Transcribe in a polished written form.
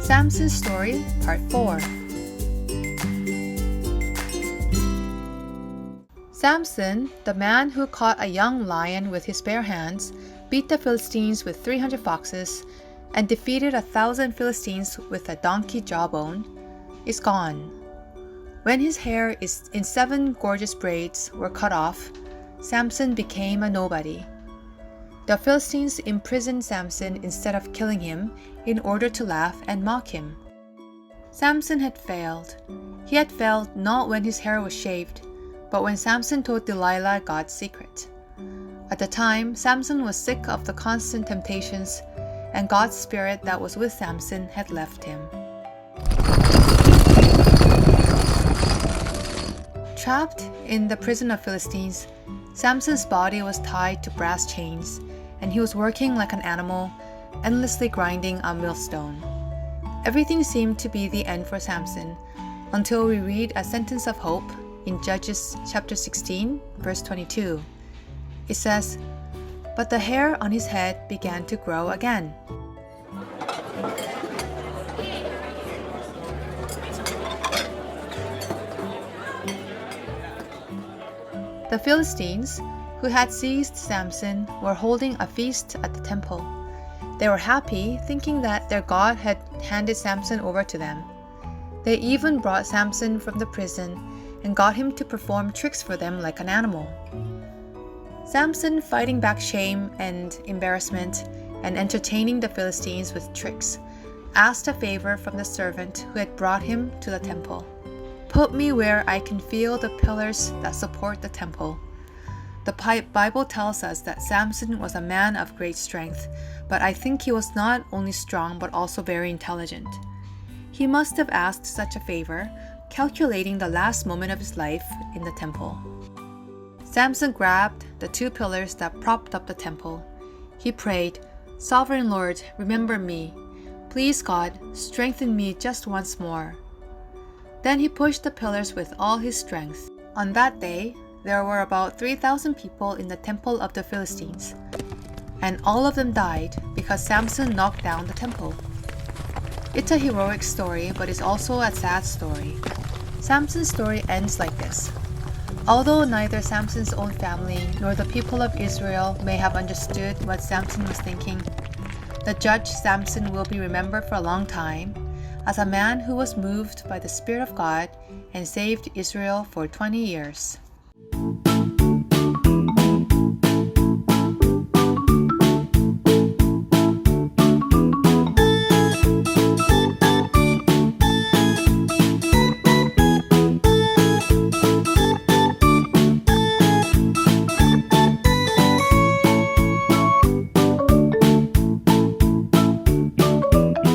Samson's Story, Part 4. Samson, the man who caught a young lion with his bare hands, beat the Philistines with 300 foxes, and defeated 1,000 Philistines with a donkey jawbone, is gone. When his hair in 7 gorgeous braids were cut off, Samson became a nobody. The Philistines imprisoned Samson instead of killing him in order to laugh and mock him. Samson had failed. He had failed not when his hair was shaved, but when Samson told Delilah God's secret. At the time, Samson was sick of the constant temptations, and God's spirit that was with Samson had left him. Trapped in the prison of Philistines, Samson's body was tied to brass chains, and he was working like an animal, endlessly grinding a millstone. Everything seemed to be the end for Samson, until we read a sentence of hope in Judges chapter 16, verse 22. It says, "But the hair on his head began to grow again." The Philistines, who had seized Samson, were holding a feast at the temple. They were happy, thinking that their God had handed Samson over to them. They even brought Samson from the prison and got him to perform tricks for them like an animal. Samson, fighting back shame and embarrassment and entertaining the Philistines with tricks, asked a favor from the servant who had brought him to the temple. "Put me where I can feel the pillars that support the temple." The Bible tells us that Samson was a man of great strength, but I think he was not only strong but also very intelligent. He must have asked such a favor, calculating the last moment of his life in the temple. Samson grabbed the 2 pillars that propped up the temple. He prayed, "Sovereign Lord, remember me. Please, God, strengthen me just once more." Then he pushed the pillars with all his strength. On that day, there were about 3,000 people in the temple of the Philistines, and all of them died because Samson knocked down the temple. It's a heroic story, but it's also a sad story. Samson's story ends like this. Although neither Samson's own family nor the people of Israel may have understood what Samson was thinking, the judge Samson will be remembered for a long time as a man who was moved by the Spirit of God and saved Israel for 20 years.